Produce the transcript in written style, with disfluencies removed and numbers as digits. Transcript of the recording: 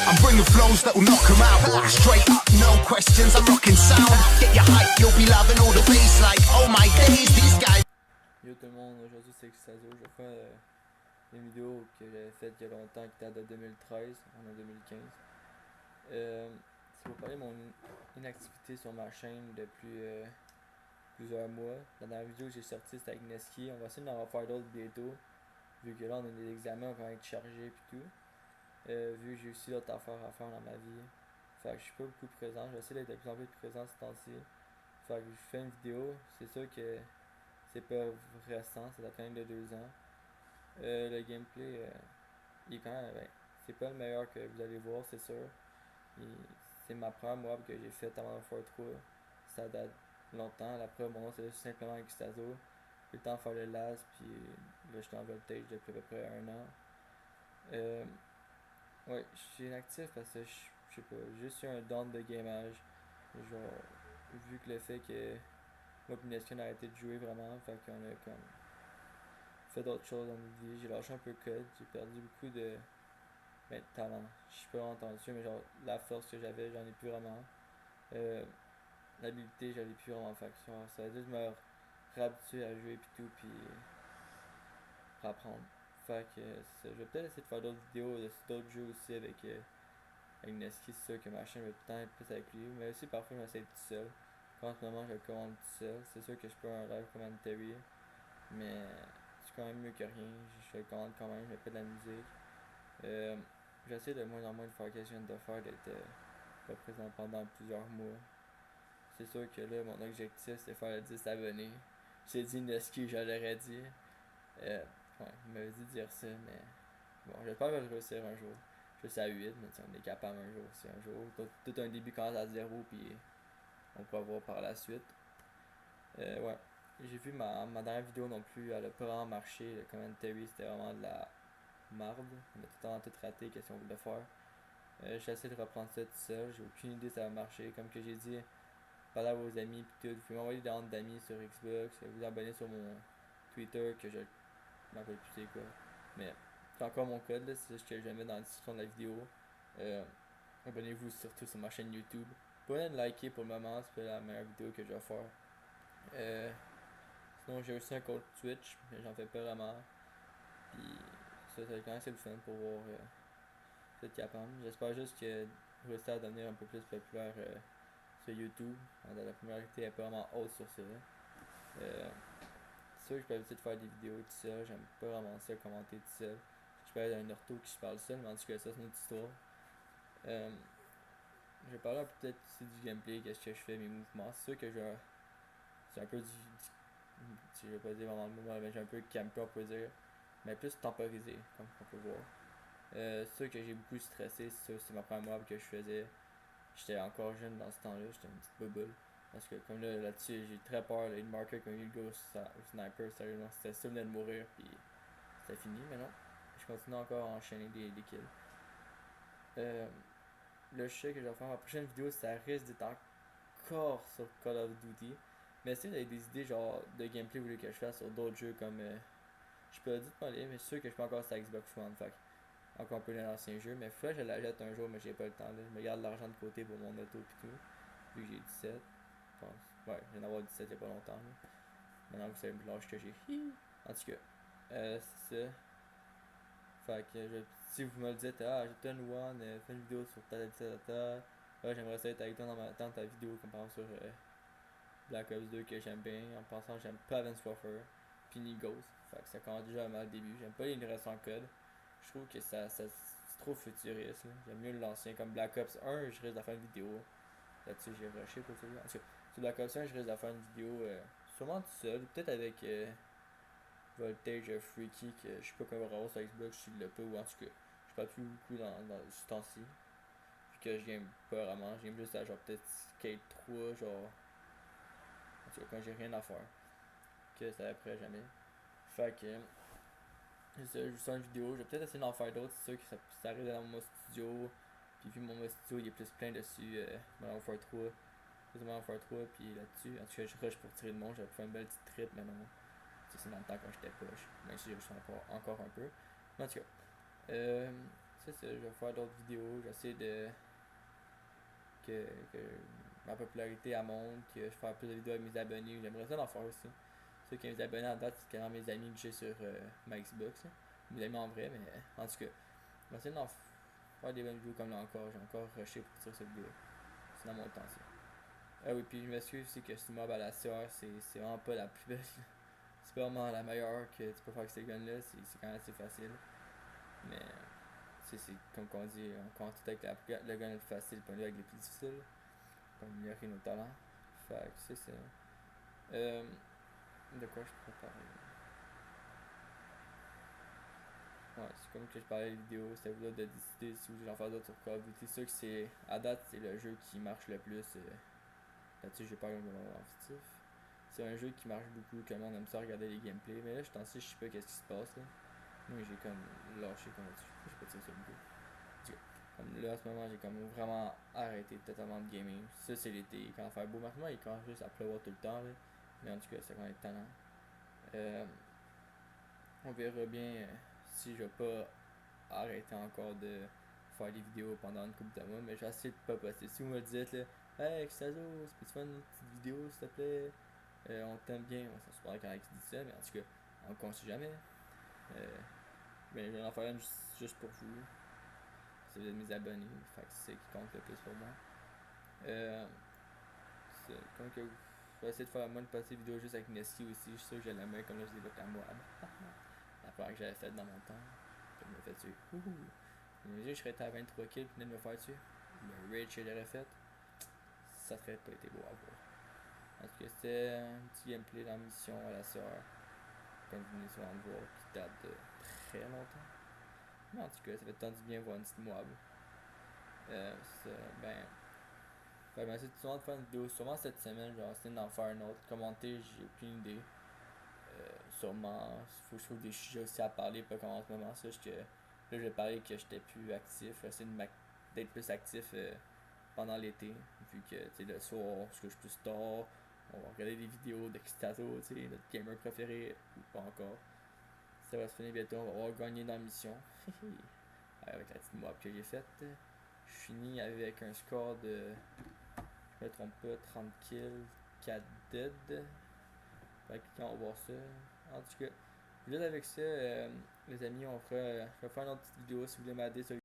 I'm bringing flows that'll knock 'em out. Straight up, no questions, I'm rocking sound. Get your hype, you'll be loving all the bass like, oh my days, these guys. Yo tout le monde, aujourd'hui c'est Xazo, je vais faire une vidéo que j'avais faite il y a longtemps qui date de 2013, on est en 2015. Ça va parler de mon inactivité sur ma chaîne depuis plusieurs mois. La dernière vidéo que j'ai sortie c'était avec Neski, on va essayer d'en refaire d'autres bientôt, vu que là on a des examens, on va être chargé et tout. Vu que j'ai aussi d'autres affaires à faire dans ma vie. Fait que je suis pas beaucoup présent, je vais essayer d'être de plus en plus présent ce temps-ci. Fait que je fais une vidéo, c'est sûr que c'est pas récent, ça date quand même de 2 ans. Le gameplay, il est quand même, c'est pas le meilleur que vous allez voir, c'est sûr. C'est ma première mob que j'ai faite avant Warfare 3. Ça date longtemps. La preuve, mon nom c'est simplement Extazo. J'ai eu le temps de faire le last, puis là j'étais en voltage depuis à peu près 1 an. Ouais, je suis inactif parce que je sais pas, juste eu un down de gamage. Genre, vu que le fait que moi et Neskin a arrêté de jouer vraiment, fait qu'on a comme fait d'autres choses dans notre vie. J'ai lâché un peu de code, j'ai perdu beaucoup de talent. Je suis pas vraiment talentueux, mais genre la force que j'avais, j'en ai plus vraiment. L'habilité, j'en ai plus vraiment. Fait que ça va juste me réhabituer à jouer pis tout, pis apprendre. Fait que je vais peut-être essayer de faire d'autres vidéos de d'autres jeux aussi avec Neski, c'est sûr que ma chaîne va tout le temps être plus avec lui. Mais aussi parfois je m'essaye tout seul. En ce moment je le commande tout seul. C'est sûr que je peux un live commentary, mais c'est quand même mieux que rien. Je le commande quand même, je fais de la musique. J'essaie de moins en moins de faire ce que je viens de faire, d'être pas présent pendant plusieurs mois. C'est sûr que là mon objectif c'est faire le 10 abonnés. J'ai dit Neski, je l'aurais dit. Ouais, il m'avait dit de dire ça, mais bon, j'espère que je vais réussir un jour. Je suis à 8, mais on est capable un jour aussi. Un jour, tout un début commence à 0, puis on pourra voir par la suite. Ouais, j'ai vu ma dernière vidéo non plus, elle a pas vraiment marché. Le commentary, c'était vraiment de la marde. On a tout le temps tout raté, qu'est-ce qu'on voulait faire. J'ai essayé de reprendre ça tout seul, j'ai aucune idée si ça va marcher. Comme que j'ai dit, parlez à vos amis, puis tout. Vous pouvez m'envoyer des demandes d'amis sur Xbox, vous abonner sur mon Twitter, que je m'appelle plus c'est quoi. Mais c'est encore mon code, là, c'est ce que je mets dans la description de la vidéo. Abonnez-vous surtout sur ma chaîne YouTube. Pas de liker pour le moment, c'est pas la meilleure vidéo que je vais faire. Sinon j'ai aussi un compte Twitch, mais j'en fais pas vraiment. Puis ça va être quand même assez le fun pour voir cette capable. J'espère juste que je vais réussir à devenir un peu plus populaire sur YouTube. La popularité est pas vraiment haute sur ça. C'est sûr que je peux éviter de faire des vidéos tout seul, j'aime pas vraiment ça, commenter tout seul. Je peux être un ortho qui se parle seul, mais en tout cas ça c'est une autre histoire. Je vais parler peut-être aussi du gameplay, qu'est-ce que je fais, mes mouvements. C'est sûr que c'est un peu je vais pas dire vraiment le mot, mais j'ai un peu campé on peut dire, mais plus temporisé, comme on peut voir. C'est sûr que j'ai beaucoup stressé, c'est ma première mob que je faisais. J'étais encore jeune dans ce temps-là, j'étais une petite boboule. Parce que comme là-dessus, j'ai très peur, une marqueur comme Hugo Sniper, sérieusement, c'était ça venait de mourir, puis c'était fini, mais non. Je continue encore à enchaîner des kills. Là, je sais que je vais faire ma prochaine vidéo, ça risque d'être encore sur Call of Duty. Mais si vous avez des idées genre de gameplay, vous voulez que je fasse sur d'autres jeux comme. Je peux dites-moi les, mais je suis sûr que je peux encore sur Xbox One, fait encore un peu l'ancien jeu. Mais faut que je l'achète un jour, mais j'ai pas le temps là. Je me garde l'argent de côté pour mon auto et tout. Vu que j'ai 17. Je pense. Ouais, je viens d'avoir 17 il y a pas longtemps. Là. Maintenant vous savez l'âge que j'ai. En tout cas, c'est ça. Fait que si vous me le dites, j'ai une one, fais une vidéo sur ta. J'aimerais ça être avec toi dans ta vidéo comme par exemple sur Black Ops 2 que j'aime bien. En pensant, j'aime pas Advanced Warfare, puis ni Ghost. Fait que ça commence déjà mal au début. J'aime pas les livraisons en code. Je trouve que c'est trop futuriste. J'aime mieux l'ancien comme Black Ops 1, je risque de faire une vidéo. Là-dessus, j'ai rushé pour celui-là. En tout cas, sur Black Ops 1, je risque de faire une vidéo sûrement tout seul, peut-être avec Voltage Freaky, que je sais pas comment on va avoir sur Xbox, s'il l'a pas, ou en tout cas, je parle plus beaucoup dans ce temps-ci. Puis que je game pas vraiment, je game juste à genre peut-être Skate 3, genre. En tout cas, quand j'ai rien à faire. Que ça après jamais. Fait que. C'est ça, je vous sors une vidéo, je vais peut-être essayer d'en faire d'autres, c'est sûr que ça arrive dans mon studio. Puis vu mon studio, il est plus plein dessus, dans Warfare 3. Plus Warfare 3, puis là-dessus. En tout cas, je rush pour tirer le monde, j'avais fait une belle petite trip, mais non. C'est dans le temps quand j'étais poche. Même si je le sens encore un peu. Mais en tout cas, c'est ça, je vais faire d'autres vidéos, j'essaie de que ma popularité elle monte, que je fasse plus de vidéos avec mes abonnés, j'aimerais ça d'en faire aussi. Ceux qui ont mes abonnés en date, c'est carrément mes amis que j'ai sur ma Xbox, là. Mes amis en vrai, mais en tout cas, je vais essayer d'en faire des bonnes vidéos comme là encore, j'ai encore rushé pour tirer cette vidéo. C'est dans mon temps ça. Ah oui, puis je m'excuse aussi que ce mob à la CR, c'est vraiment pas la plus belle. C'est pas vraiment la meilleure que tu peux faire avec ces guns-là, c'est quand même assez facile. Mais c'est comme qu'on dit, on compte tout avec le gun le plus facile, pas avec les plus difficiles. Pour améliorer nos talents. Fait que c'est ça. De quoi je pourrais parler? Ouais, c'est comme que je parlais des vidéos, c'était vous de décider si vous voulez en faire d'autres sur Call of Duty. C'est sûr que c'est, à date, c'est le jeu qui marche le plus. Là-dessus, j'ai pas un moment fictif. C'est un jeu qui marche beaucoup, que le monde aime ça regarder les gameplays. Mais là, je sais pas qu'est-ce qui se passe là. Moi, j'ai comme lâché comme là-dessus. Je sais pas tirer sur le coup. Comme là, en ce moment, j'ai comme vraiment arrêté totalement de gaming. Ça, c'est l'été, quand il fait beau. Maintenant, il commence juste à pleuvoir tout le temps. Là. Mais en tout cas, c'est quand même talent. On verra bien si je vais pas arrêter encore de faire des vidéos pendant une couple de mois. Mais j'ai essayé de pas passer. Si vous me dites, là, hey, Xazo, c'est peux-tu faire une petite vidéo, s'il te plaît? On t'aime bien. On s'en super quand il dit ça, mais en tout cas, on ne sait jamais. Mais je vais en faire une juste pour vous. Si vous êtes mes abonnés, fait que c'est ce qui compte le plus pour moi. Comme que je vais essayer de faire moi une petite vidéo juste avec Nessie aussi. Je suis sûr que je l'aimais comme là je développe la Moab. La première que j'avais faite dans mon temps. Comme me fait tuer. Imagine, je serais été à 23 kills puis venait de me faire tuer. Le rage que j'aurais fait, ça serait pas été beau à voir. En tout cas, c'était un petit gameplay dans la mission à la soeur. Comme vous venez souvent de voir, qui date de très longtemps. Mais en tout cas, ça fait tant du bien voir une petite Moab. Ben, je vais essayer de faire une vidéo, sûrement cette semaine, je vais essayer d'en faire une autre. Commenter, j'ai aucune idée. Sûrement, il faut que je trouve des sujets aussi à parler, pas comme en ce moment, ça, que là, je vais parler que j'étais plus actif, je vais essayer d'être plus actif pendant l'été, vu que, tu sais, le soir, on se couche plus tard, on va regarder des vidéos d'Extato, tu sais, notre gamer préféré, ou pas encore. Ça va se finir bientôt, on va avoir gagné dans la mission. Avec la petite mob que j'ai faite. Je finis avec un score de, je me trompe pas, 30 kills, 4 dead. Fait que quand on va voir ça. En tout cas, juste avec ça, les amis, je vais faire une autre petite vidéo si vous voulez m'aider sur